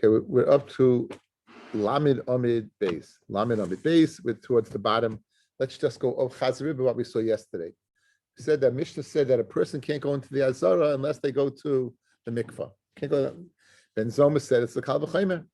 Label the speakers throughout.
Speaker 1: Okay, we're up to Lamed Amid base. Lamed Amid base. We're towards the bottom. Let's just go over Chazarib, what we saw yesterday. We said that Mishnah said that a person can't go into the Azara unless they go to the mikvah. Can't go. Ben Zoma said it's the Kal V'Chomer.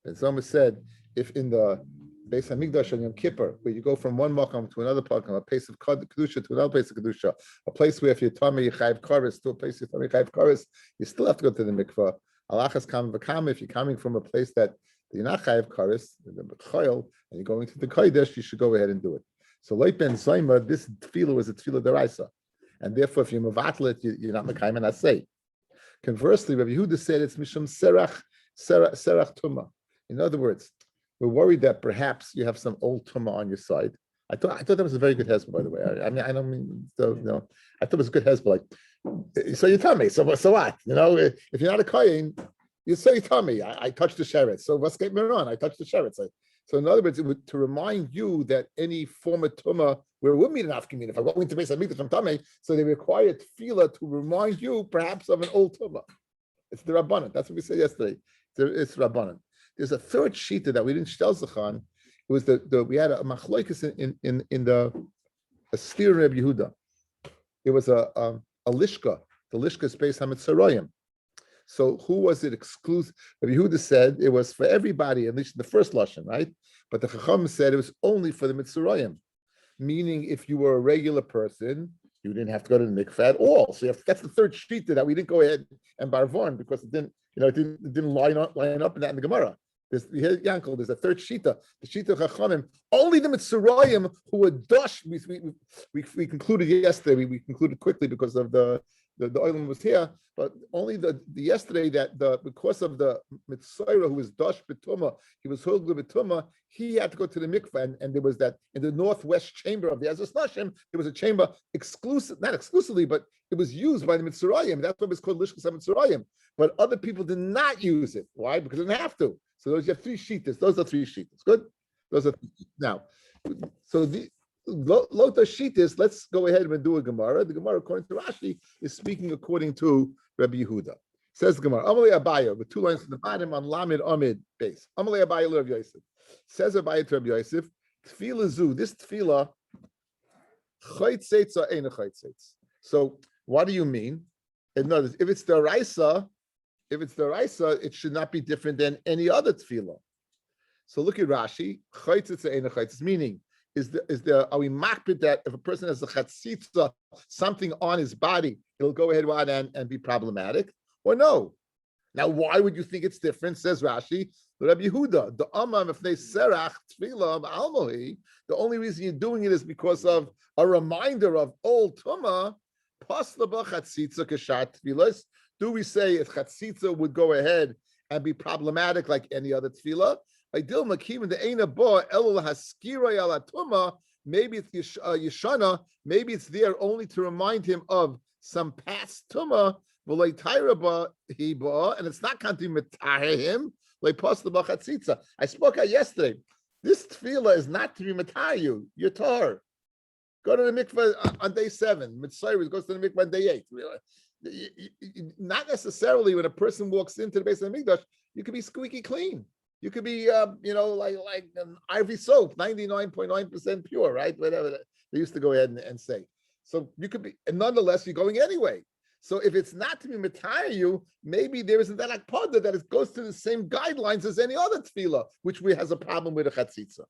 Speaker 1: Ben Zoma said if in the Beis Hamikdash on Yom Kippur, where you go from one makam to another makam, a place of kedusha to another place of kedusha, a place where if you're tummy you chayiv kares to a place you're tummy chayiv kares, you still have to go to the mikvah. Alachas kam v'kam. If you're coming from a place that you're not chayiv kares, the b'choil, and you're going to the kodesh, you should go ahead and do it. So like Ben Zoma, this tefillah was a tefillah deraisa, and therefore if you mevatel it, you're not mekayim and asay. Conversely, Rabbi Yehuda said it's mishum serach tuma. In other words, we're worried that perhaps you have some old tuma on your side. I thought that was a very good hezbollah, by the way. I don't mean so. I thought it was a good hezbollah. Like, so you tell me. So what? If you're not a kohen, you say, tell me. I touched the sheretz. So what's getting me on? I touched the sheretz. So in other words, it would to remind you that any form of tuma where we're meeting after if I go into Beis Hamikdash from Tamei, so they require tefillah to remind you perhaps of an old tuma. It's the Rabbanan. That's what we said yesterday. It's Rabbanan. There's a third shita that we didn't shtel zechan. It was we had a machloikus in the steer Rabbi Yehuda. It was a lishka. The lishka is based on mitzrayim. So who was it exclusive? Rabbi Yehuda said it was for everybody, at least in the first lashon, right? But the Chacham said it was only for the mitzrayim, meaning if you were a regular person, you didn't have to go to the mikveh at all. So that's the third shita that we didn't go ahead and barvon because it didn't line up in that in the Gemara. There's a third shita, the shita of Chachamim. Only the mitzrayim who were dosh. We concluded yesterday. We concluded quickly because of the oilam was here, but only the yesterday that because of the mitzrayim who was dosh betuma, he was hulgul betuma. He had to go to the mikveh, and there was that in the northwest chamber of the Ezras Nashim. There was a chamber not exclusively, but it was used by the mitzrayim. That's why it's called lishkas mitzrayim. But other people did not use it. Why? Because they didn't have to. So you have three shitas. Those are three shitas. Good. Those are now. So the Lota shitas. Let's go ahead and do a Gemara. The Gemara, according to Rashi, is speaking according to Rabbi Yehuda. Says the Gemara. Amalei Abaya with two lines at the bottom on Lamed Amid base. Amalei Abaya Rabbi Yosef. Says Abaya to Rabbi Yosef. Tefillah zu. This tefillah chaytzeitz or ain't a chaytzeitz. So what do you mean? In other words, if it's the Raisa, it should not be different than any other tefillah. So look at Rashi. Chaytzitza ein chaytzitz. Meaning, are we makbid that if a person has a chatzitza, something on his body, it'll go ahead and be problematic, or no? Now, why would you think it's different? Says Rashi, Rabbi Yehuda, the amam if they serach tefillah almohi. The only reason you're doing it is because of a reminder of old tumah. Paslaba chatzitza kashat tefillas. Do we say if chatzitza would go ahead and be problematic like any other tefillah? Maybe it's yeshana. Maybe it's there only to remind him of some past tumah. And it's not going to mitaheh him. I spoke out yesterday. This tefillah is not to be mitaheh you. You're tar. Go to the mikveh on day 7. Mitzvah goes to the mikveh on day 8. Not necessarily when a person walks into the Beis Hamikdash, you could be squeaky clean. You could be, like an ivory soap, 99.9% pure, right? Whatever they used to go ahead and say. So you could be, and nonetheless, you're going anyway. So if it's not to be mitayah you, maybe there isn't that akpada that it goes to the same guidelines as any other tefillah, which has a problem with a chatzitza.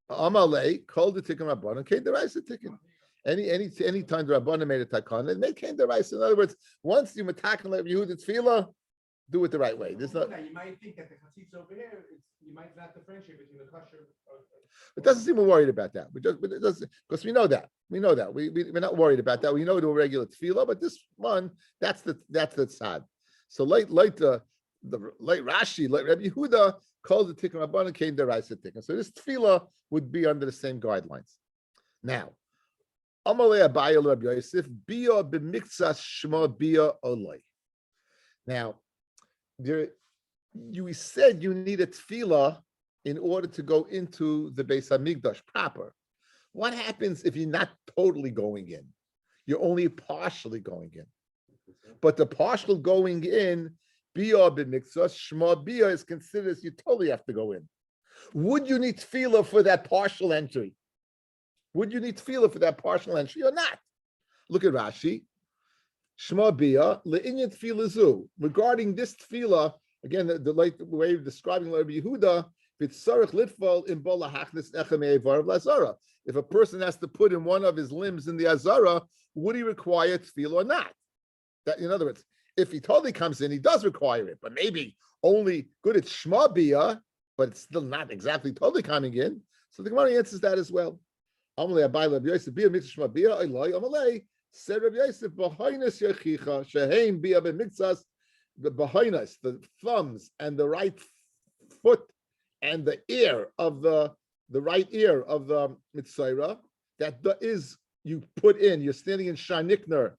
Speaker 1: Amalei called the tikkun rabbanon, came the rice tikkun. Any time the Rabbanan made a takana, and they came the rice. In other words, once you matakan like Yehuda tefillah, do it the right way. There's not.
Speaker 2: You might think that the chatzitza over here, you might not differentiate between the kosher.
Speaker 1: It doesn't seem we're worried about that. It doesn't, because we know that. We're not worried about that. We know the regular tefillah, but this one, that's the tzad. So like Rashi, like Rabbi Yehuda called the tikkun Rabbanan, came the rice tikkun. So this tefillah would be under the same guidelines. Now. Amalei Abayil Rabbi Yosef, Bia b'miktsas shma Bia olay. Now, you said you need a tefillah in order to go into the Beis Hamikdash proper. What happens if you're not totally going in? You're only partially going in. But the partial going in bia b'mikzas, shma bia is considered you totally have to go in. Would you need tefillah for that partial entry? Would you need tefillah for that partial entry or not? Look at Rashi. Shma bia le'inyan tefillah zu. Regarding this tefillah, again, the way of describing Rabbi Yehuda, if a person has to put in one of his limbs in the azara, would he require tefillah or not? That, in other words, if he totally comes in, he does require it, but maybe only good at shma bia, but it's still not exactly totally coming in. So the Gemara answers that as well. Amalei abai Rabbi Yosef bia mitzvah shma bia eloi amalei said Rabbi Yosef b'hainas yechicha sheheim bia b'mitzas the b'hainas, the thumbs and the right foot and the ear of the right ear of the mitzvah that is you put in. You're standing in Sharnikner,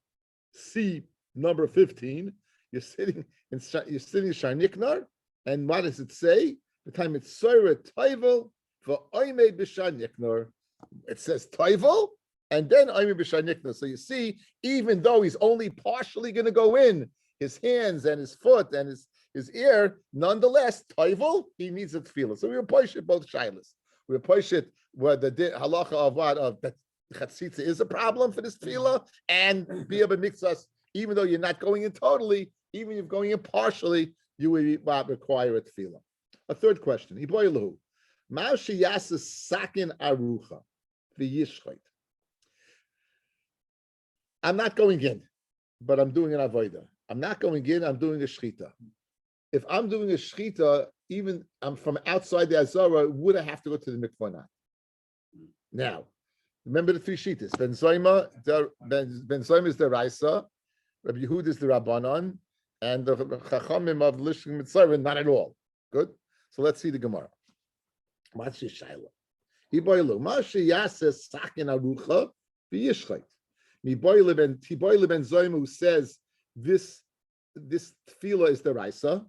Speaker 1: C number 15. You're sitting in Sharnikner, and what does it say? The time it's Soira Toivel for Oime B'Sharnikner. It says Toivel and then Oime B'Sharnikner. So you see, even though he's only partially going to go in, his hands and his foot and his ear, nonetheless, Toivel, he needs a tefillah. So we push it both shilas. We push it where the halacha of what of that chatzitza is a problem for this tefillah, and bia b'mikzas, even though you're not going in totally, even if you're going in partially, you will require a tefillah. A third question: Hiboilu, ma'u sheyasa sakin arucha v'yishchait. I'm not going in, but I'm doing an avodah. I'm not going in, I'm doing a shchita. If I'm doing a shchita, even I'm from outside the azara, would I have to go to the mikvah or not? Now, remember the three shitas. Ben Zoyma is the Raisa, Rabbi Yehuda is the Rabbanon, and the Chachamim of Lishim Mitzvah, not at all. Good? So let's see the Gemara. Mashi Shaila. Hiboilu. Mashi Yases Sakin Arucha v'Yishchait. Miboilu ben Zoyma, who says this tefillah is the Raisa.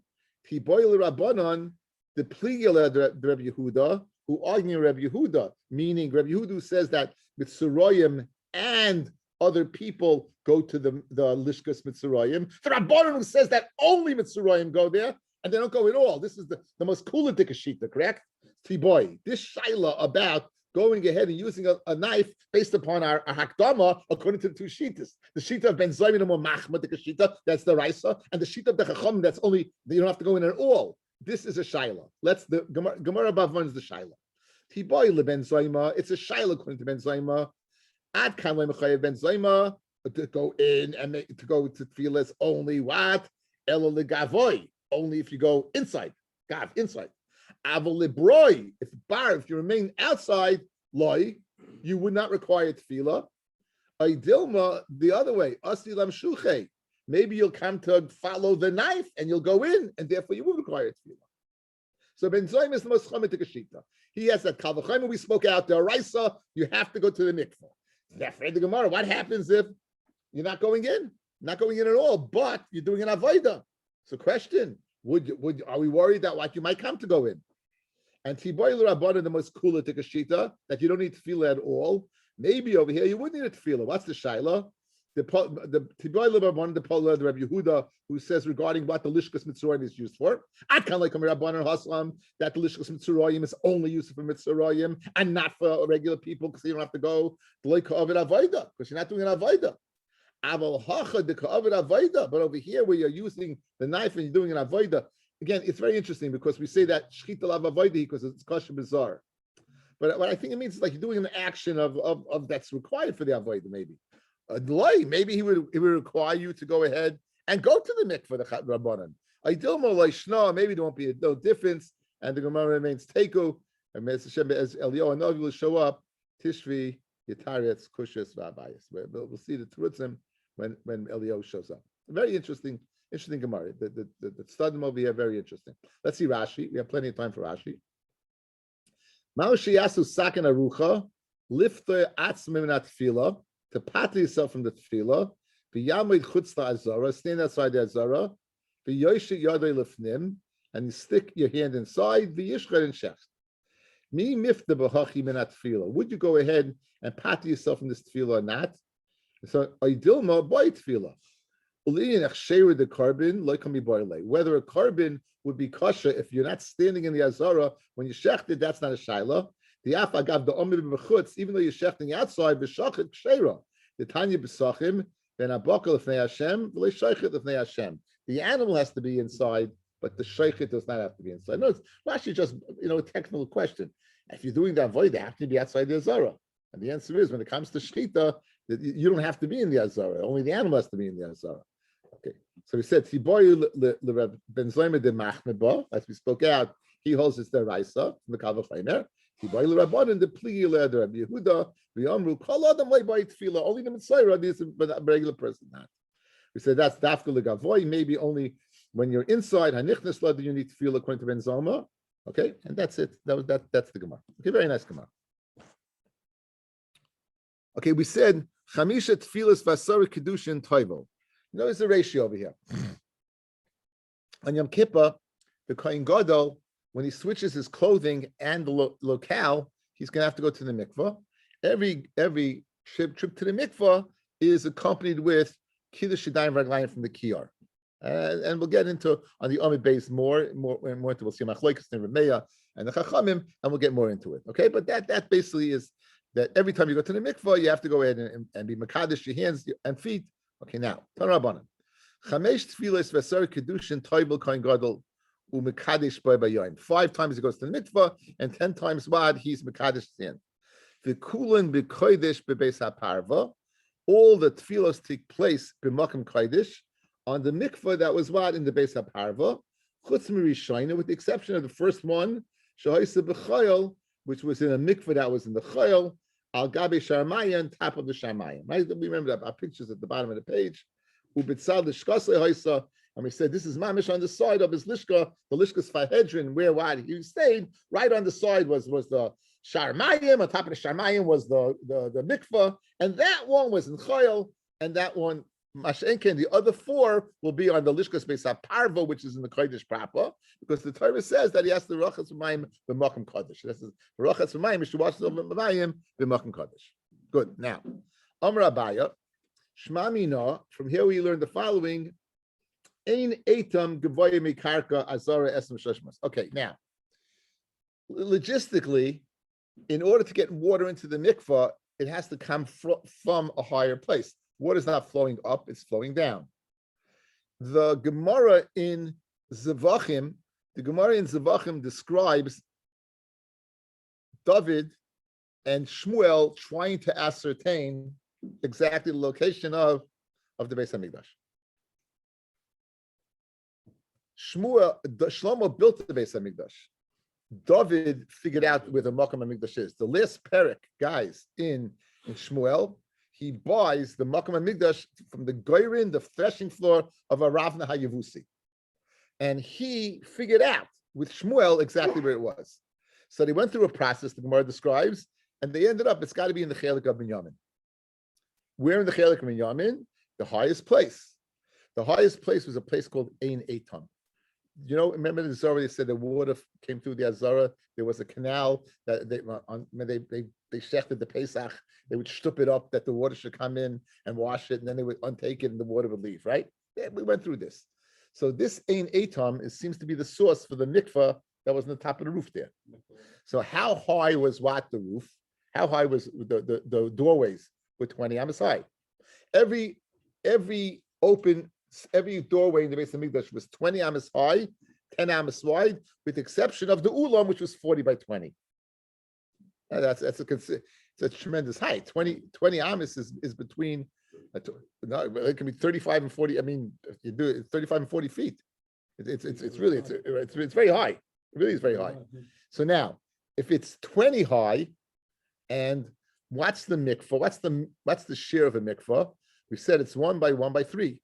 Speaker 1: Tiboilu Rabbanon, the Pligila the Rabbi Yehuda, who argue Rabbi Yehuda, meaning Rabbi Yehuda says that Mitzrayim and other people go to the Lishkas Mitzrayim. The Rabbanon who says that only Mitzrayim go there and they don't go at all. This is the most kulidik shita, correct? Tiboy, this shaila about going ahead and using a knife based upon our hakdama according to the two shitas. The shita of Ben Zaymin and Machma, the shita, that's the Raisa, and the shita of the Chacham, that's only, you don't have to go in at all. This is a shaila. The Gemara Bavman is the shaila. Tiboy le Ben Zayma, it's a shaila according to Ben Zayma. Ad kan le mechayev Ben Zayma to go in and to go to tefillas only what? Ela le gavoy, only if you go inside. Gav, inside. Aval lebroy, if you remain outside, loy, you would not require tefillah. Aidilma, the other way, asilam shuche. Maybe you'll come to follow the knife and you'll go in, and therefore you will require tefillah. So Ben Zoyim is the most chomet kashita. He has that kavachayim we spoke out the Raisa. You have to go to the mikvah. Therefore, the Gemara. What happens if you're not going in? Not going in at all, but you're doing an avodah. So, question: are we worried that what you might come to go in? And Tiboy Rabbanan, the most cooler tikashita, that you don't need tefillah at all. Maybe over here you would need a tefillah. What's the shaila? The Tiboy Rabbanan, the Pola, the Rabbi Yehuda, who says regarding what the Lishkas Mitzrayim is used for. I kind of like Rabbanan Haslam that the Lishkas Mitzrayim is only used for Mitzrayim and not for regular people because you don't have to go to like Avodah because you're not doing an Avodah. But over here, where you're using the knife and you're doing an Avodah. Again, it's very interesting because we say that shchita lav avodah because it's kosher bizarre. But what I think it means is like you're doing an action of that's required for the avodah, maybe. Maybe he would require you to go ahead and go to the mikveh, the rabbanan. Maybe there won't be no difference, and the Gemara remains teku, and as Elio and Novi will show up, Tishvi, Yitaretz, Kushas, Vabayas. We'll see the Terutzim when Elio shows up. Very interesting Gemara. The studim over here, very interesting. Let's see Rashi. We have plenty of time for Rashi. Ma'ushiyasu sakin arucha, lift atzmim na tefillah, to pat yourself from the tefillah, v'yamid chutz azara, stand outside the azara, v'yoshik yadei lifnim, and you stick your hand inside, v'yishchar and shech. Mi mifta b'hachi min tefillah. Would you go ahead and pat yourself from this tefillah or not? So, Aidilma by tefillah. The carbon, whether a carbon would be kosher if you're not standing in the azara when you shechted, that's not a shaila. The afagav the omid b'chutz, even though you're shechting outside, b'shachet kshera. The tanya b'sachim ben abakal lefnei Hashem v'le shaychet lefnei Hashem. The animal has to be inside, but the shaychet does not have to be inside. No, it's actually just a technical question. If you're doing the avoid, they have to be outside the azara. And the answer is, when it comes to shechita, you don't have to be in the azara. Only the animal has to be in the azara. Okay, so we said Tiboy Ben Zlaymer de Machmeba, as we spoke out, he holds it's the Raisa from the Kavachainer. Tiboy Rabbanan de Pliila de Rabbi Yehuda, V'Yamru Kol Adam Leibay Tefila. Only the Mitzvah is a regular person not. We said that's Dafka Legavoy. Maybe only when you're inside Hanichnas Lad you need to feel according to Ben Zoma. Okay, and that's it. That's the Gemara. Okay, very nice Gemara. Okay, we said Chamisha Tfilas Vasari Kedushin Toivo. Notice the ratio over here. On Yom Kippur, the Kohen Gadol, when he switches his clothing and the locale, he's going to have to go to the mikvah. Every trip to the mikvah is accompanied with Kiddush Yadayim Raglayim from the Kiyar. And we'll get into, on the Amid base more into, we'll see Machlokes and Remeya and the Chachamim, and we'll get more into it. Okay, but that basically is that every time you go to the mikvah, you have to go ahead and be Makadish, your hands and feet. Okay, now, Tarabanan. Chamesh tfilas v'asar kedushin toibel kohen gadol u'mekadesh b'ayim. 5 times he goes to the mikvah, and 10 times what? He's mekadesh sin. V'kulan b'kodesh b'beis ha'parva. All the tfilos take place b'makom kodesh on the mikvah that was what? In the beis ha'parva. Chutz mirishayna, with the exception of the first one, shahoisa b'chayil, which was in a mikvah that was in the chayil. Al gabe sharmayan, top of the sharmayan. Right? We remember that our pictures at the bottom of the page. Ubitzal the shkasle hoisa, and we said this is mamish on the side of his lishka, the lishkas fahedrin, where what he stayed. Right on the side was the sharmayim. On top of the sharmayim was the mikvah, and that one was in chayil, and that one Mashenken, the other 4 will be on the Lishkas Beis HaParva, which is in the Kodesh proper, because the Torah says that he has the Rachas V'mayim B'Makom Kodesh. This is the Rachas V'mayim, you should watch the V'mayim B'Makom Kodesh. Good. Now, Amar Abaya, Shma Mina, from here we learn the following, Ein Eitam Gavoya Mikarka Azara Esem Shashmas. Okay, now, logistically, in order to get water into the mikvah, it has to come from a higher place. Water is not flowing up, it's flowing down. The Gemara in Zevachim describes David and Shmuel trying to ascertain exactly the location of the Beis HaMikdash. Shlomo built the Beis HaMikdash. David figured out where the Makom HaMikdash is. The last parak, guys, in Shmuel, he buys the Makom HaMikdash from the Goyrin, the threshing floor of Aravna HaYavusi. And he figured out with Shmuel exactly where it was. So they went through a process the Gemara describes, and they ended up, it's got to be in the Chelik of Binyamin. Where in the Chelik of Binyamin? The highest place. The highest place was a place called Ein Eitam. Remember the Zohar, they said the water came through the Azara. There was a canal that they shechted the Pesach. They would stup it up that the water should come in and wash it, and then they would untake it and the water would leave, right? Yeah, we went through this. So this Ein Eitam seems to be the source for the mikvah that was on the top of the roof there. So how high was the roof? How high was the doorways? Were 20 amas high. Every doorway in the Beis HaMikdash was 20 amas high, 10 amas wide, with the exception of the ulam, which was 40 by 20. That's a tremendous height. 20 amas is between, it can be 35 and 40. I mean, if you do it, 35 and 40 feet. It's very high. It really is very high. So now, if it's 20 high, and what's the mikvah? What's the share of a mikvah? We said it's 1 by 1 by 3.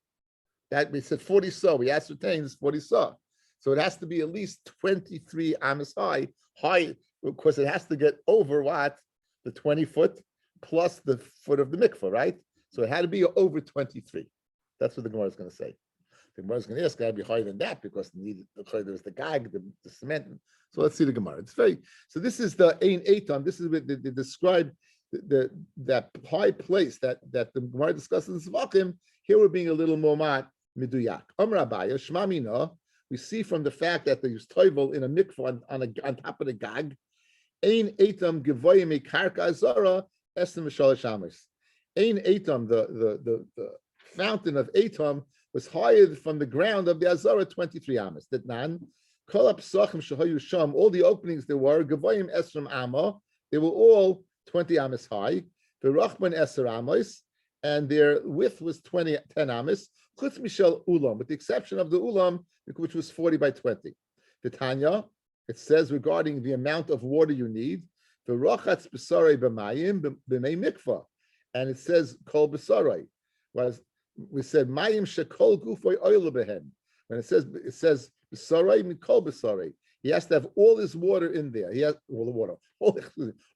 Speaker 1: That we said 40 saw. We ascertained it's 40 saw. So it has to be at least 23 amas high, because it has to get over what? The 20 foot plus the foot of the mikvah, right? So it had to be over 23. That's what the Gemara is going to say. The Gemara is going to ask, got to be higher than that because there was the gag, the cement. So let's see the Gemara. So this is the Ein Eitam. This is what they describe that high place that the Gemara discusses in Zvachim. Here we're being a little more miduyak. Rabbi, shmamina. We see from the fact that they use toivel in a mikvah on top of the gag. Ein etam gevoyim karka azara esem v'shalosh amos. Ein etam, the fountain of etam was higher from the ground of the azara 23 amos. That nan kol hapsachim shehayu sham, all the openings there were gevoyim esrim amma. They were all 20 amos high. The rachman eser amos, and their width was 10 amos. Chutz mishel ulam, with the exception of the ulam, which was 40 by 20. The Tanya, it says regarding the amount of water you need, the rochatz b'sarei b'mayim b'mei mikvah, and it says kol b'sarei. Whereas we said mayim shekol gufoy oil b'hem. When it says b'sarei mikol b'sarei, he has to have all his water in there. He has all the water,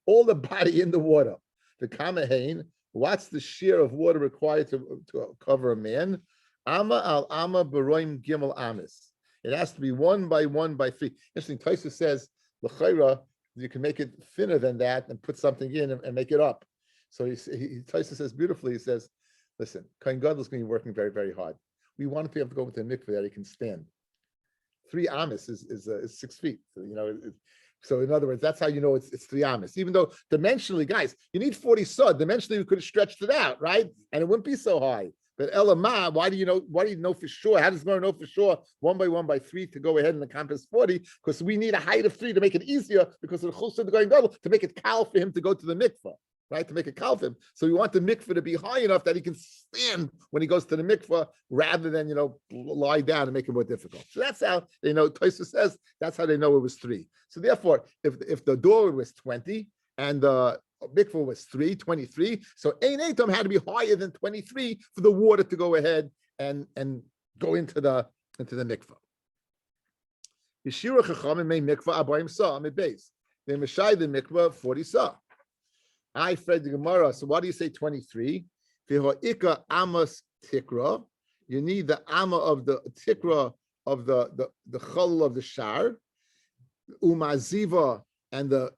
Speaker 1: all the body in the water. The kamahain, what's the share of water required to cover a man? Amma al amma baroim gimel amis. It has to be 1 by 1 by 3. Interesting. Taisa says l'chayra, you can make it thinner than that and put something in and make it up. So Taisa says beautifully. He says, "Listen, Kohen Gadol is going to be working very, very hard. We want him to be able to go into a mikveh that he can stand. 3 amis is 6 feet. So in other words, that's how you know it's 3 amis. Even though dimensionally, guys, you need 40 sod. Dimensionally, we could have stretched it out, right? And it wouldn't be so high. But Elamah, why do you know for sure? How does Gemara know for sure 1 by 1 by 3 to go ahead and encompass 40? Because we need a height of 3 to make it easier because of the chus of the going gadol to make it kal for him to go to the mikveh, right? To make it kal for him. So we want the mikveh to be high enough that he can stand when he goes to the mikveh rather than lie down and make it more difficult. So that's how they know. Tosfos says that's how they know it was 3. So therefore, if the door was 20 and the mikvah was 23, so ein etam had to be higher than 23 for the water to go ahead and go into the mikvah. Yeshira chachamim made mikvah abayim sa amid base. They mashai the mikvah 40 sa. I read the Gemara. So why do you say 23? V'ho'ika amos tikra. You need the amma of the tikra of the chol of the shar, umaziva and the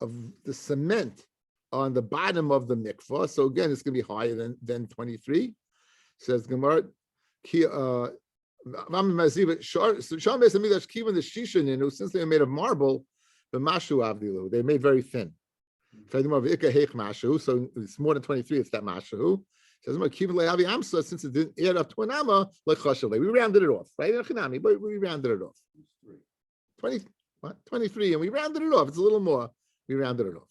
Speaker 1: of the cement on the bottom of the mikvah. So again, it's going to be higher than 23. Says Gemara, since they are made of marble, the mashu avdilu, they're made very thin. So it's more than 23. It's that mashu. Says since it didn't add up to an amma, like we rounded it off, right? But we rounded it off. 23, and we rounded it off. It's a little more. We rounded it off.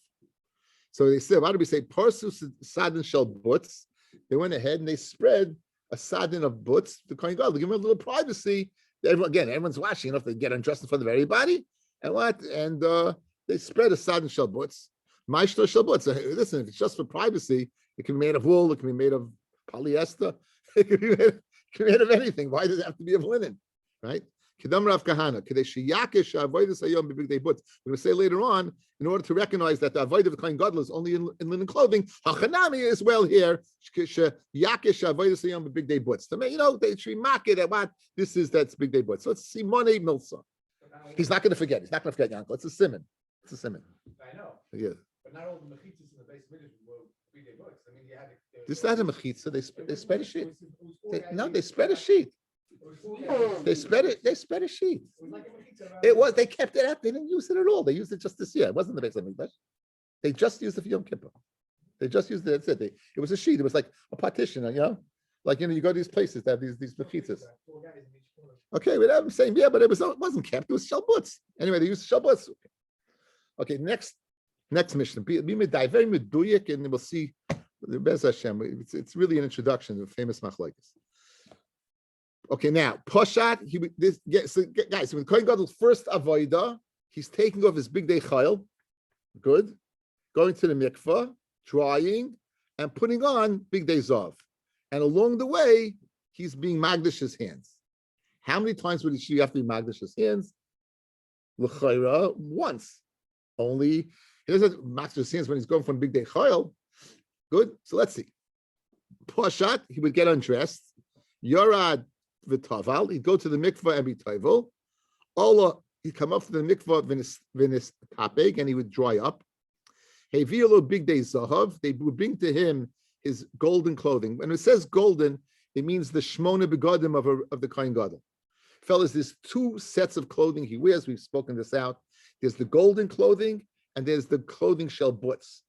Speaker 1: So they said, why do we say parsus sadin shel butz? They went ahead and they spread a sadin of butz to Kohen Gadol to give him a little privacy. Everyone's watching enough to get undressed in front of everybody. And what? And they spread a sadin shel butz. Ma'ishto shel butz. So, listen, if it's just for privacy, it can be made of wool. It can be made of polyester. It can be made of anything. Why does it have to be of linen? Right? Kedam Rav Kahana, we're going to say later on, in order to recognize that the avoid of the Kohen Gadol is only in linen clothing, Hachanami as well here, to they should mark it at what this is, that's big day butz. So it's Simone Milsa. He's not going to forget. He's not going to forget, Yankel. It's a simon. It's a simon.
Speaker 2: I know.
Speaker 1: Yeah.
Speaker 2: But not all the mechitzas in the base minute were big day butz. I mean, you had
Speaker 1: this is not a mechitza. They spread a sheet. They spread a sheet. They spread it. They spread a sheet. It was. They kept it out. They didn't use it at all. They used it just this year. It wasn't the Beis Hamikdash. They just used it for Yom Kippur. They just used it. That's it. It was a sheet. It was like a partition. Like you go to these places that have these mechitzas. Okay, but I'm saying but it wasn't kept. It was shalbutz. Anyway, they used shalbutz. Okay, next mission. Be very meduyik, and we'll see. Bez Hashem. It's really an introduction to the famous machlokes. Okay, now Poshat. Guys, when Kohen Gadol's first avodah, he's taking off his big day chayil, good, going to the mikvah, drying, and putting on big day zav. And along the way, he's being magdish his hands. How many times would he have to be magdish his hands? L'chayra, once. Only he doesn't magdish his hands when he's going from big day chayil. Good. So let's see. Poshat, he would get undressed. Yorad v'taval, he'd go to the mikvah and be tovel. Ola, he'd come up to the mikvah v'nis tapeg, and he would dry up. Heviolo big day zahav, they would bring to him his golden clothing. When it says golden, It means the shmona begodim of the Kohen Gadol. Fellas, there's two sets of clothing he wears. We've spoken this out. There's the golden clothing and there's the clothing shel butz.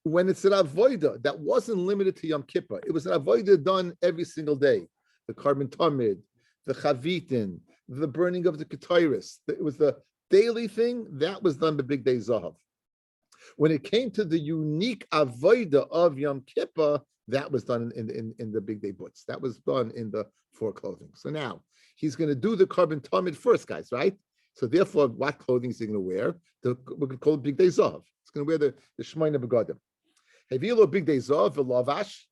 Speaker 1: When it's an avoida, that wasn't limited to Yom Kippur. It was an avoida done every single day. The carbon tamid, the chavitin, the burning of the ketairis. It was the daily thing that was done by Big Day Zahav. When it came to the unique avoida of Yom Kippur, that was done in the Big Day Butz. That was done in the four clothing. So now he's going to do the carbon tamid first, guys, right? So therefore, what clothing is he going to wear? We're going to call it Big Day Zahav. He's going to wear the Shemaina Begadim. Havilo Big Day Zahav, v'lavash,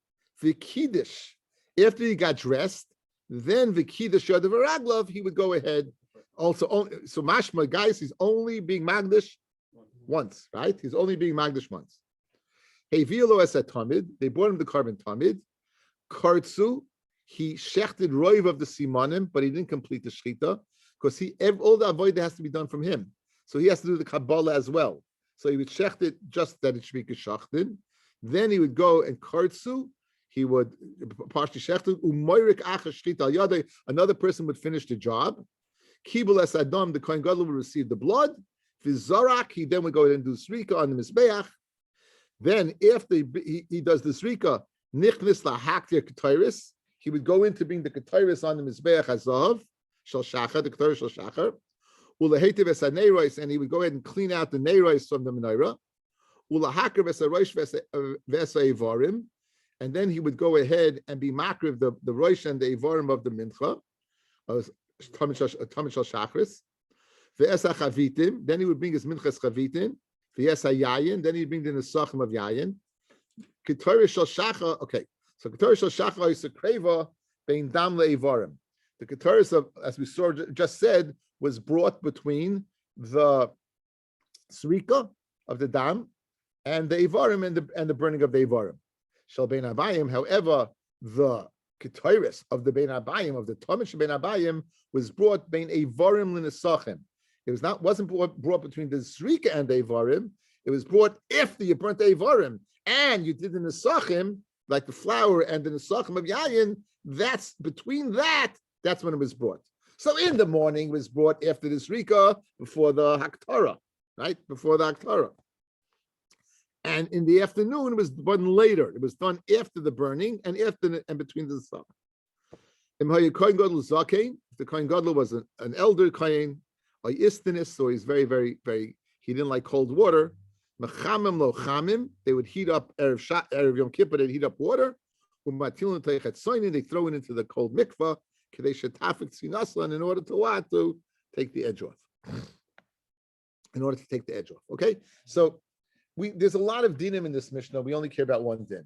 Speaker 1: v'kiddush. After he got dressed, then v'kiddush yadav v'raglav, he would go ahead. Also, so mashma, guys, he's only being magdish once, right? He's only being magdish once. Havilo es tamid. They brought him the carbon tamid. Kartzu, he shechted roiv of the simanim, but he didn't complete the shechita because all the avodah has to be done from him. So he has to do the kabbalah as well. So he would shecht it just that it should be keshachted. Then he would go and kartzu. He would partially shechted umoyrik acha shechita al yadei. Another person would finish the job. Kibul es adam, the kohen gadol would receive the blood. Vizarak, he then would go ahead and do srika on the mizbeach. Then after he does the srika, nichnis lahaktir ketairis. He would go into being the ketairis on the mizbeach hazav shel shachar, the ketairis shel shachar. Ulahetiv es haneiros, and he would go ahead and clean out the neiros from the menorah. Ulahakir es harosh v'esaivarim, and then he would go ahead and be makriv the rosh and the ivarim of the mincha, tamid shel shachris. V'esa chavitim, then he would bring his minchas chavitim. V'esa yayin, then he'd bring the nesachim of yayin. Ketairis shel shachar, okay. So ketairis shel shachar is a kreva bein dam leivarim. The ketairis of, as we saw just said, was brought between the srika of the dam and the ivarim and the burning of the ivarim. Shel bein abayim, however, the ketairis of the bein abayim of the tamid shel bein abayim was brought bein ivarim l'nesachim. It wasn't brought between the srika and the ivarim. It was brought after you burnt the ivarim and you did the nesachim, like the flour and the nesachim of yayin. That's between that. That's when it was brought. So in the morning it was brought after the srika, before the haktara, right? Before the haktara. And in the afternoon it was done later. It was done after the burning and between the nesachim. If the kohen gadol was an elder kohen, or istanis, so he's very, very, very, he didn't like cold water. Mechamim lo chamim, they would heat up Erev Yom Kippur, they'd heat up water. They throw it into the cold mikvah, in order to what? To take the edge off. In order to take the edge off. Okay? So there's a lot of dinim in this Mishnah. We only care about one din.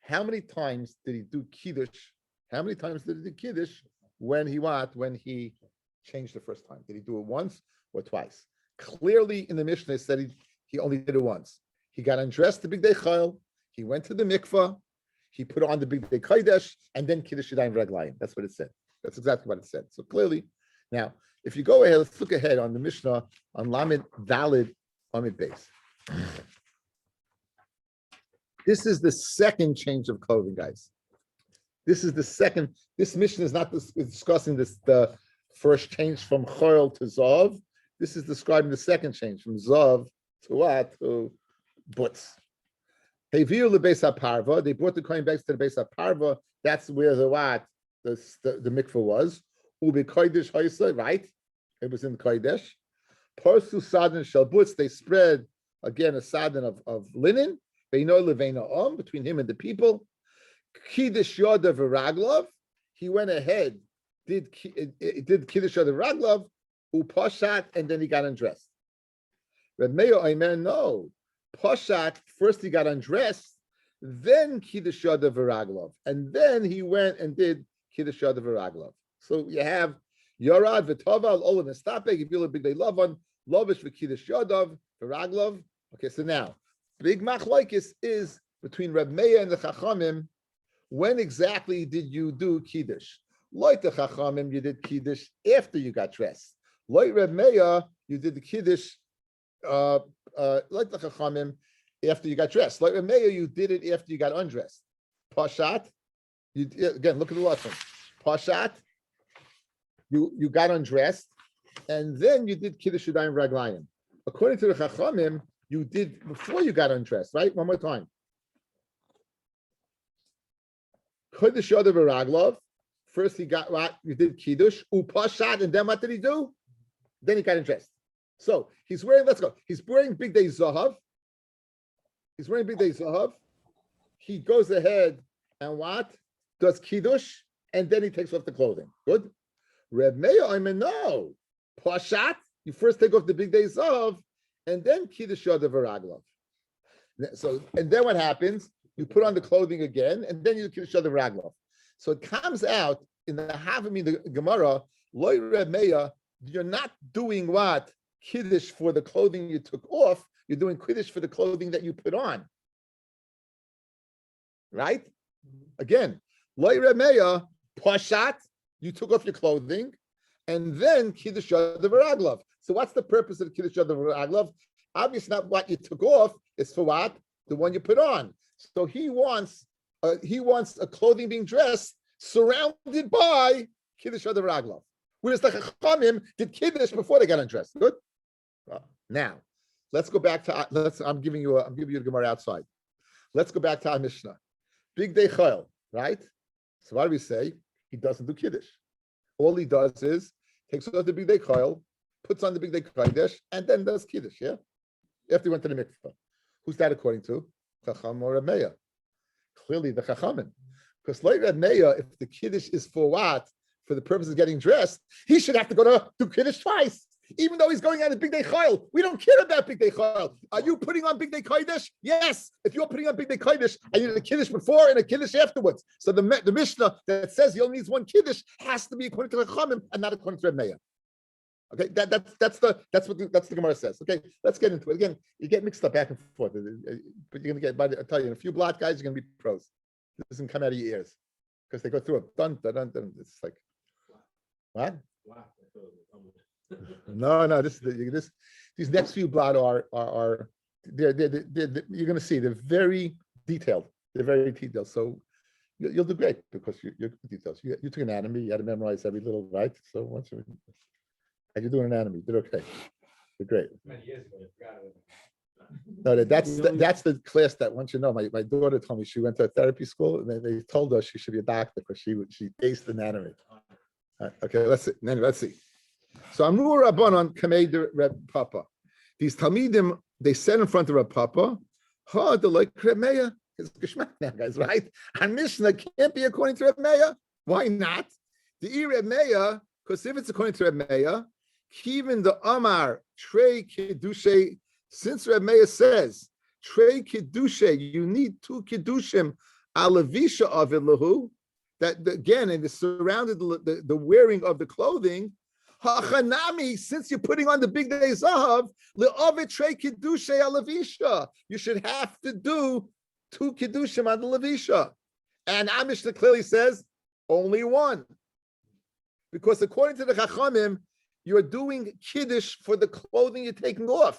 Speaker 1: How many times did he do kiddush? How many times did he do kiddush when he changed the first time? Did he do it once or twice? Clearly in the Mishnah it said he only did it once. He got undressed the Big Day Chayil, he went to the mikvah, he put on the Big Day Kodesh, and then Kiddush Yadayim V'Raglayim. That's what it said. That's exactly what it said. So clearly, now, if you go ahead, let's look ahead on the Mishnah on Lamed Dalid Amid Beis. This is the second change of clothing, guys. This is the second. This Mishnah is not discussing the first change from Chayil to Zav. This is describing the second change from Zav to what? To Butz. They brought the coin back to the Beis HaParva. That's where the mikveh was. Ubi Kodesh Haisa, right? It was in Kodesh. Parsu Sadin Shalbutz, they spread again a sadin of linen. Between him and the people. Kiddush Yoda V'Raglov. He went ahead, did Kiddush Yoda V'Raglov, Upashat, and then he got undressed. Reb Meir Omer, no. Pashat, first he got undressed, then Kiddush Yoda V'Raglov, and then he went and did Kiddush Yoda V'Raglov. So you have Yorad V'Toval, Olav and Stapeg, if you look Big Day Lavan, Lovish V'Kiddush Yoda V'Raglov. Okay, so now, big machlokes is between Reb Meir and the Chachamim. When exactly did you do Kiddush? Like the Chachamim, you did Kiddush after you got dressed. Like Reb Meir, you did the Kiddush like the Chachamim after you got dressed. Like Reb Meir, you did it after you got undressed. Pashat, Again, look at the lesson. Pashat, you got undressed, and then you did Kiddush Yadayim Raglayim. According to the Chachamim, you did before you got undressed, right? One more time. Kiddush Yadav Raglov. First he got right, you did Kiddush, Upashat, and then what did he do? Then he got undressed. So he's wearing, let's go. He's wearing Big Day Zahav. He's wearing Big Day Zahav. He goes ahead and what? Does Kiddush, and then he takes off the clothing. Good? Reb Meir, I mean, no. Pashat, you first take off the Big Day Zahav, and then Kiddush Yadav Raglov. So, and then what happens? You put on the clothing again, and then you do Kiddush Yadav Raglov. So it comes out in the Havamim, the Gemara, Loi Reb Meir, you're not doing what? Kiddush for the clothing you took off, you're doing Kiddush for the clothing that you put on. Right? Again, Loi Reb Meir, Pashat, you took off your clothing, and then Kiddush Yadav Raglov. So what's the purpose of Kiddush Yadav Raglov? Obviously not what you took off, it's for what? The one you put on. So he wants a clothing being dressed surrounded by Kiddush Yadav Raglov. Whereas the Chachamim did Kiddush before they got undressed. Good? Now, let's go back to, I'm giving you the Gemara outside. Let's go back to our Mishnah. Big Day Chayil, right? So what do we say? He doesn't do Kiddush. All he does is takes off the Big Day Chayil, puts on the Big Day Kodesh, and then does Kiddush, yeah? After he went to the mikveh. Who's that according to? Chacham or Reb Meir? Clearly the Chachamim. Because like Reb Meir, if the Kiddush is for what? For the purpose of getting dressed, he should have to go to do Kiddush twice. Even though he's going on the Big Day Chayil. We don't care about Big Day Chayil. Are you putting on Big Day Kodesh? Yes. If you're putting on Big Day Kodesh, I need a Kiddush before and a Kiddush afterwards. So the Mishnah that says he only needs one Kiddush has to be according to the Chachamim and not according to Reb Meir. Okay, that's what the Gemara says. Okay, let's get into it. Again, you get mixed up back and forth, but you're gonna get. I'll tell you, in a few blot guys, you're gonna be pros. It doesn't come out of your ears because they go through it. Dun dun dun dun. It's like what? No. These next few blot are they're you're gonna see they're very detailed. They're very detailed. So you'll do great because you're details. You took anatomy. You had to memorize every little right. So once you. And you're doing anatomy, you did okay. You're great.
Speaker 2: Many years ago, I forgot it.
Speaker 1: No, that's the class that once you know. My daughter told me she went to a therapy school and they told her she should be a doctor because she aced anatomy. Okay, let's see. So Amru Rabbanon Kamei de Reb Papa. These Talmidim they said in front of Reb Papa, "Ha, the like Reb Meir is geschmack now, guys, right? And Mishnah can't be according to Reb Meir. Why not? The Reb Meir, because if it's according to Reb Meir, even the Amar Trey Kiddushay, since Reb Meir says Trey Kiddushay, you need two Kiddushim alavisha of Elahu. That again, and it surrounded the wearing of the clothing. Hachanami, since you're putting on the Big Day Zahav, le'avet Trey Kiddushay alavisha. You should have to do two Kiddushim on the lavisha. And Mishnah clearly says only one. Because according to the Chachamim, you're doing Kiddush for the clothing you're taking off.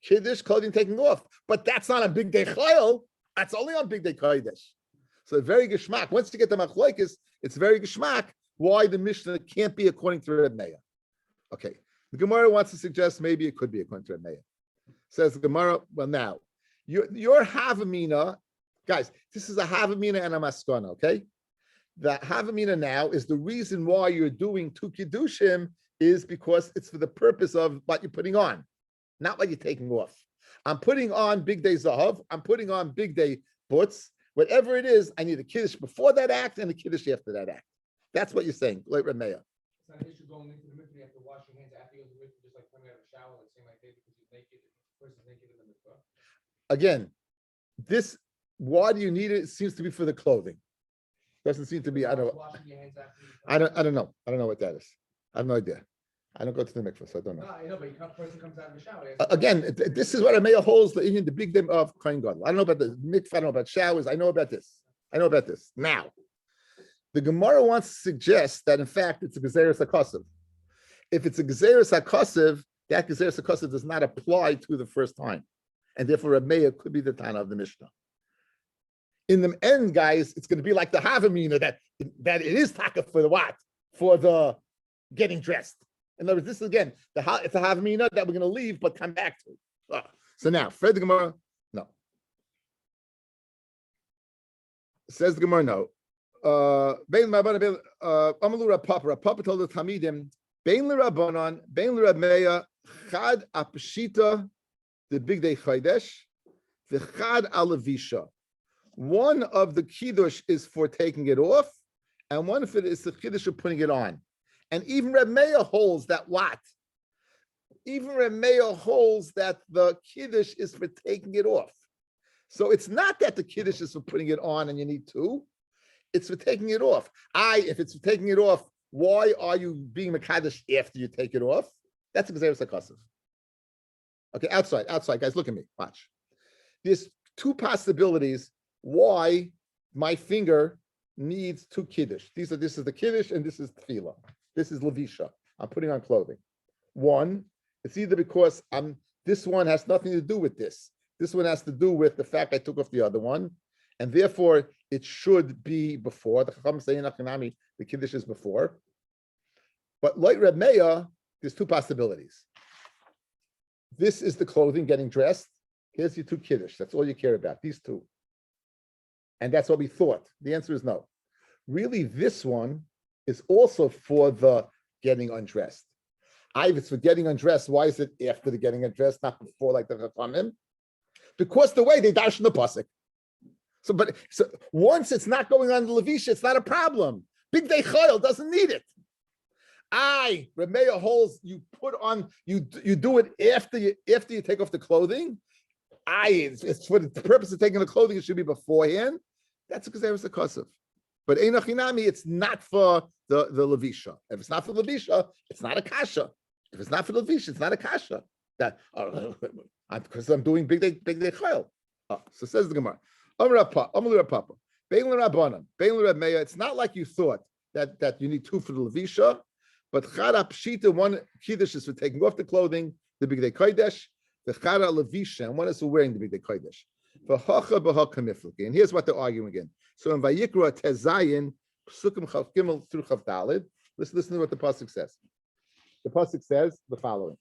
Speaker 1: Kiddush, clothing taking off. But that's not a Big Day Chayil. That's only on Big Day Kodesh. So very geschmack. Once you get the machlokes, it's very geschmack why the Mishnah can't be according to Reb Meir. Okay. The Gemara wants to suggest maybe it could be according to Reb Meir. Says the Gemara, well now, your Havamina, guys, this is a Havamina and a Maskana, okay? The Havamina now is the reason why you're doing two Kiddushim is because it's for the purpose of what you're putting on, not what you're taking off. I'm putting on Big Day Zahav, I'm putting on Big Day Butz, whatever it is, I need a Kiddush before that act and a Kiddush after that act. That's what you're saying, like Reb Meir.
Speaker 2: It's not an issue going into the mikveh, you have to wash your hands after you go to the mikveh, just like coming out of the shower, like same idea because you're naked, the person's naked in the mikveh.
Speaker 1: Again, why do you need it? It seems to be for the clothing. Doesn't seem to be, I don't know.
Speaker 2: Washing your hands after you
Speaker 1: I don't know. I don't know what that is. I have no idea. I don't go to the mikveh, so I don't know.
Speaker 2: No, I know, but the person comes out of the shower.
Speaker 1: Again, this is what a mayor holds the Indian, the big name of Kohen Gadol. I don't know about the mikveh, I don't know about showers. I know about this. Now, the Gemara wants to suggest that in fact it's a Gezeres HaKosev. If it's a Gezeres HaKosev, that Gezeres HaKosev does not apply to the first time. And therefore a mayor could be the Tana of the Mishnah. in the end, guys, it's going to be like the Havamina that it is taka for the what? For the getting dressed. In other words, this is again, it's a Havamina that we're going to leave but come back to. So now, Fred the Gemara, no. Says the Gemara, no. Amalu Papa told the Tamidim, Bein l'Rabbanon, Bein l'Rab Meya, Chad Apshita, the Big Day Chaydesh, the Chad Alavisha. One of the Kiddush is for taking it off, and one of it is the Kiddush of putting it on. And even Reb Meya holds that what? Even Reb Meya holds that the Kiddush is for taking it off. So it's not that the Kiddush is for putting it on and you need two. It's for taking it off. If it's for taking it off, why are you being Mekadosh after you take it off? That's Gzeirus HaKasav. Okay, outside, guys, look at me, watch. There's two possibilities why my finger needs two Kiddush. This is the Kiddush and this is Tefillah. This is Levisha. I'm putting on clothing. One, it's either because this one has nothing to do with this. This one has to do with the fact I took off the other one, and therefore it should be before. The Chacham say in Achanami, the Kiddush is before. But like Reb Meya, there's two possibilities. This is the clothing getting dressed. Here's your two Kiddush. That's all you care about, these two. And that's what we thought. The answer is no. Really, this one is also for the getting undressed. If it's for getting undressed, why is it after the getting undressed, not before, like the Chachamim? Because the way they dash in the pasuk. So once it's not going on the Levisha, it's not a problem. Big Day Chayil doesn't need it. Reb Meya holds you put on, you do it after you take off the clothing. It's for the purpose of taking the clothing, it should be beforehand. That's because there was a Kosev. But Einachinami, it's not for the Levisha. If it's not for Levisha, it's not a kasha. If it's not for Levisha, it's not a kasha. That because I'm doing big day chayil. So says the Gemara. It's not like you thought that you need two for the Levisha, but Chara Pshita, one Kiddush is for taking off the clothing, the big day kodesh, the Chara Levisha, and one is for wearing the big day kodesh. And here's what they're arguing again. So in Vayikra Tezayin, Psukim Chav Gimel through Chav Dalid, listen to what the pasuk says. The pasuk says the following: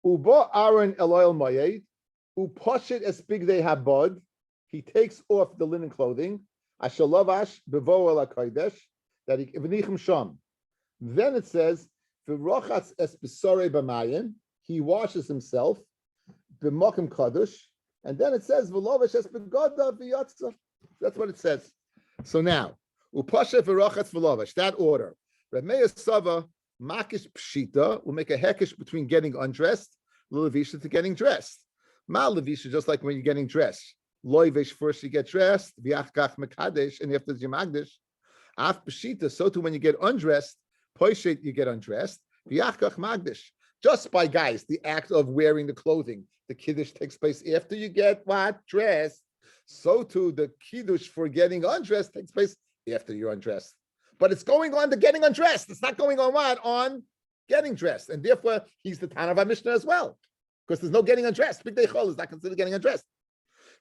Speaker 1: Ubo Aaron Eloel Mayed, Upashit es Bigdei Habod. He takes off the linen clothing. Ashalavash bevo el hakodesh, that he v'nichem sham. Then it says v'rochatz es besore b'mayim. He washes himself b'mokim kadosh, and then it says v'lovash es begoda v'yatza. That's what it says. So now upashet v'rochatz v'lovash. That order. Reb Meir Sava makish pshita will make a hekish between getting undressed, levisha, to getting dressed. Ma levisha, just like when you're getting dressed. Loivesh, first you get dressed, v'achkach mekadesh, and after you magdish. Af pshita, so too when you get undressed, poishet, you get undressed, v'achkach magdish. Just by, guys, the act of wearing the clothing, the kiddush takes place after you get what? Dressed. So too the kiddush for getting undressed takes place after you're undressed. But it's going on to getting undressed. It's not going on what? On getting dressed. And therefore, he's the Tana of our Mishnah as well. Because there's no getting undressed. Big Day Chol is not considered getting undressed.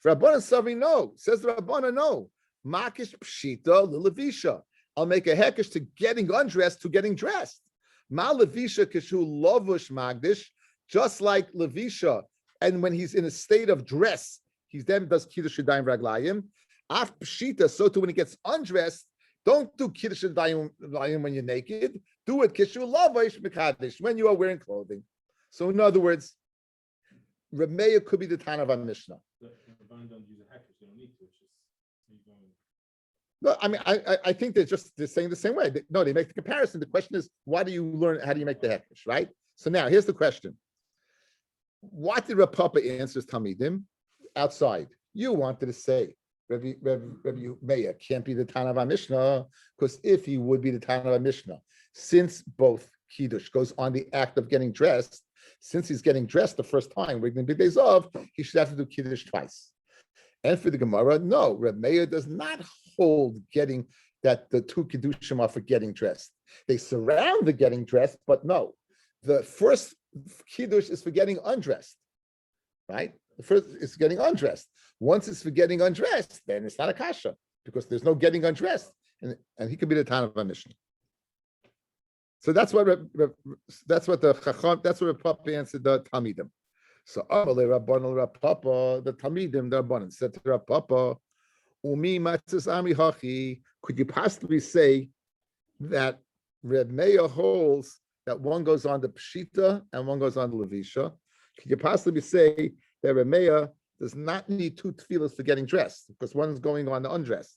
Speaker 1: For Rabbanan Savi, no. Says the Rabbanan, no. Makish Pshita Levisha. I'll make a hekish to getting undressed to getting dressed. Ma Levisha Kishu Lovush Magdish, just like Levisha. And when he's in a state of dress, he then does Kiddush Yadayim Raglayim. Af Pshita, so too when he gets undressed, don't do Kiddush Yadayim when you're naked. Do it Kishu Lovush Mekadesh, when you are wearing clothing. So in other words, Reb Meir could be the Tana of our Mishnah. No, I mean, I think they're saying the same way. They make the comparison. The question is, why do you learn? How do you make the hekesh, right? So now, here's the question: what did Rav Papa answer Talmidim outside? You wanted to say Rabbi Meir can't be the Tana of our Mishnah, because if he would be the Tana of our Mishnah, since both Kiddush goes on the act of getting dressed, since he's getting dressed the first time, we're going to be days of, he should have to do Kiddush twice. And for the Gemara, no, Reb Meir does not hold getting that the two Kiddushim are for getting dressed. They surround the getting dressed, but no. The first Kiddush is for getting undressed, right? The first is getting undressed. Once it's for getting undressed, then it's not a kasha because there's no getting undressed, and he could be the Tan of a Mishnah. So that's what the Chacham, that's what Papa answered the Talmidim. So Amalei Rabbanel Rapapa, the Talmidim, the Rabbanan said to Rapapa, Umi Matzis Ami Hachi. Could you possibly say that Reb Meir holds that one goes on the Pshita and one goes on the Levisha? Could you possibly say that Reb Meir does not need two tefillas for getting dressed because one's going on the undressed?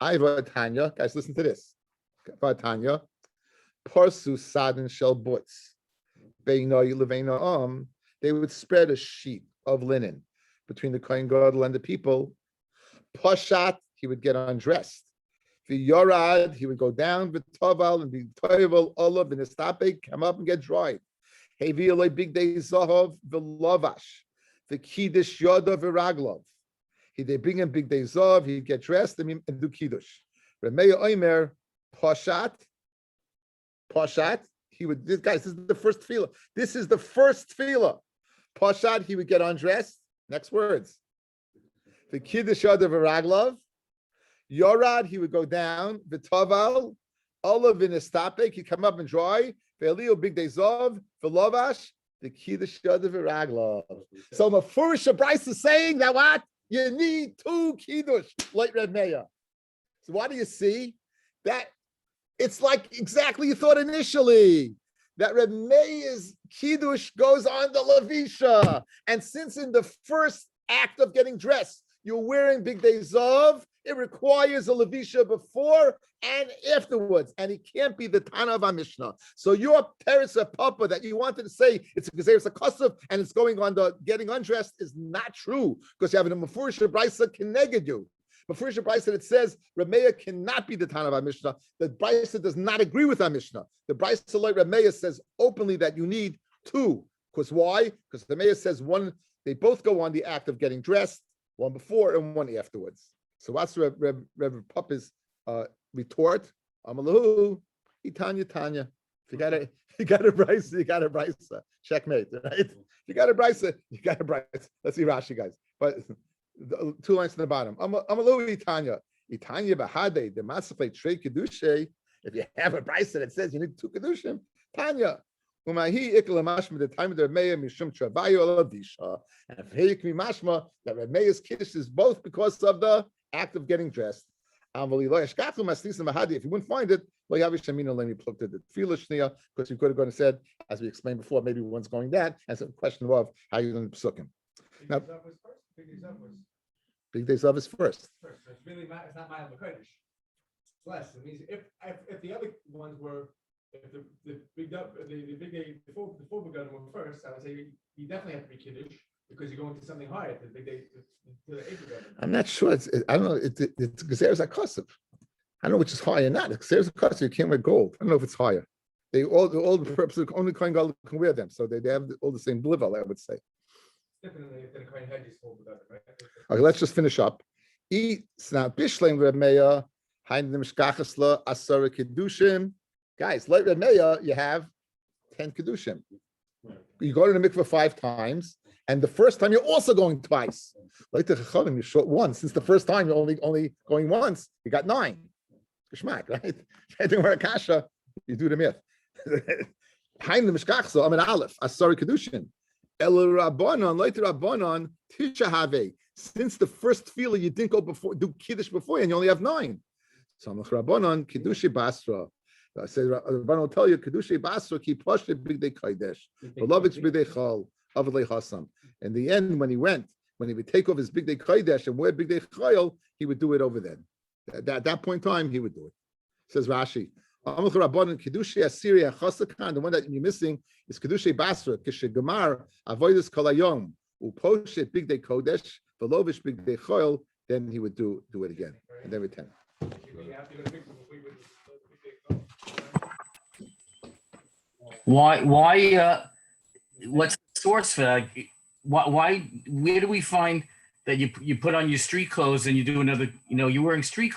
Speaker 1: Iva Tanya, guys, listen to this. Tanya, Parsu Sadin Shel Butz, Beino Leveina they would spread a sheet of linen between the Kohen Gadol and the people. Pashat, he would get undressed. The Yorad, he would go down with Toval and be Toval, Olav, and Estape, come up and get dried. Hevi Eloi Big Day Zahov, the Lavash, the Kiddush Yodav Viraglov. They bring him Big Day Zav, he'd get dressed and do Kiddush. Remeya Oimer, Pashat, he would, this is the first tefillah. This is the first tefillah. Pashat, he would get undressed. Next words. The Kiddush Yodav Viraglov. Yorad, he would go down. V'toval, Olav in Estapek, he'd come up and dry. Ve'elio Big Day Zav, Ve'lovash, the Kiddush Yodav Viraglov. So Mefurish Bryce is saying that what? You need two Kiddush, like Reb Meir. So what do you see? That it's like exactly you thought initially. That Reb Meir's Kiddush goes on the Levisha. And since in the first act of getting dressed, you're wearing Big Day Zav, it requires a Levisha before and afterwards, and he can't be the Tana of our Mishnah. So your Teres Papa that you wanted to say it's because there's a Kosev and it's going on the getting undressed is not true because you have a Mefurish Brisa Keneged you. Mefurish Brisa that says Reb Meir cannot be the Tana of our Mishnah. The Brisa does not agree with our Mishnah. The Brisa like Reb Meir says openly that you need two. Because why? Because the Meir says one, they both go on the act of getting dressed, one before and one afterwards. So what's Reb Papa's retort? Amalahu, Tanya. If you got a brisa, you got a brisa. Checkmate, right? If you got a brisa, you got a brisa. Let's see Rashi, guys. But the 2 lines in the bottom. Amalu, Tanya bahade the masafle trei kedushay. If you have a brisa that says you need two kedushim, Tanya. Umahi ikla mashma the time of the Remeya mishum travayu aladisha. And if he can be mashma that Remeya's kiddush is both because of the act of getting dressed. If you wouldn't find it, well, let me pluck the tefillah because you could have gone and said, as we explained before, maybe one's going that, and so the question of how you're going to psuck him. Now, Big Day Zav is first.
Speaker 2: First, so it's really it's not Ma'al B'Kodesh. It's less. It means if the other ones were, if the big day before Big Day were first, I would say you definitely have to be Kiddush because you're going to something higher. The Big Day to the Big Day.
Speaker 1: I'm not sure. I don't know. It's Gezeres HaKosev. I don't know which is higher or not. Gezeres HaKosev, you can't wear gold. I don't know if it's higher. They all the purpose only Kohen Gadol can wear them, so they have all the same level, I would say.
Speaker 2: Definitely, than a Kohen Head is full without it, right?
Speaker 1: Okay, let's just finish up. Guys, like Reb Meir, you have 10 Kedushim. You go to the mikveh 5 times, and the first time you're also going twice. Like the Chachamim, you're short once. Since the first time you're only going once, you got 9. Geschmack, right? I think we're a kasha, you do the myth. Haim the Mishkachso, I'm an Aleph, Asari Kedushim. El Rabbanon, like the Rabbanon, Tisha Have. Since the first tefillah you didn't go before, do Kiddush before, and you only have 9. So I'm Rabbanon, Kiddushi Basra. I say, Rabbanon will tell you, Kiddushi Basra, ki Pashte Big Day Kodesh, Belovitch Big Day Chol, Avlei Hasam. In the end, when he would take off his Big Day Kodesh and wear Big Day Chol, he would do it over then. At that point in time, he would do it. Says Rashi, Kiddushi Assyria Chosakan, the one that you're missing is Kiddushi Basra, Kishe Gemar, Avoidus Kolayom, Uposhe Big Day Kodesh, Velovish Big Day Chol, then he would do it again. And then return.
Speaker 3: Why what's the source for that? Why where do we find that you put on your street clothes and you do another, you're wearing street